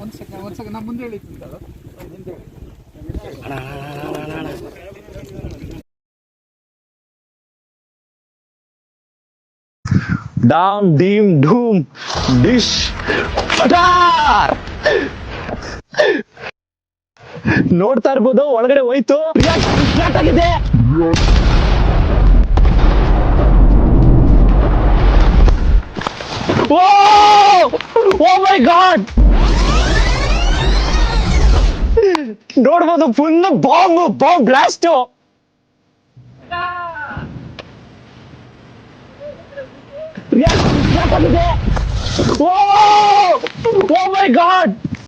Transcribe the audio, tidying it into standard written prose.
ಒಂದು ಸೆಕೆಂಡ್ ನಾ ಮುಂದೆ ಹೇಳಿದ್ದು ಡಾಮ್ ಡೀಮ್ ಢೂಮ್ ಡಿಶ್ ಪಟಾರ್. ನೋಡ್ತಾ ಇರ್ಬೋದು ಒಳಗಡೆ ಹೋಯ್ತು, ರಿಯಾಕ್ಟ್ ಆಗಿದೆ. ಓ ಮೈ ಗಾಡ್, ನೋಡ್ಬೋದು ಫುಲ್ ಬಾಂಬ್ ಬ್ಲಾಸ್ಟ್. ರಿಯಾಕ್ಟ್ ಆಗಿದೆ. ಓ ಮೈ ಗಾಡ್.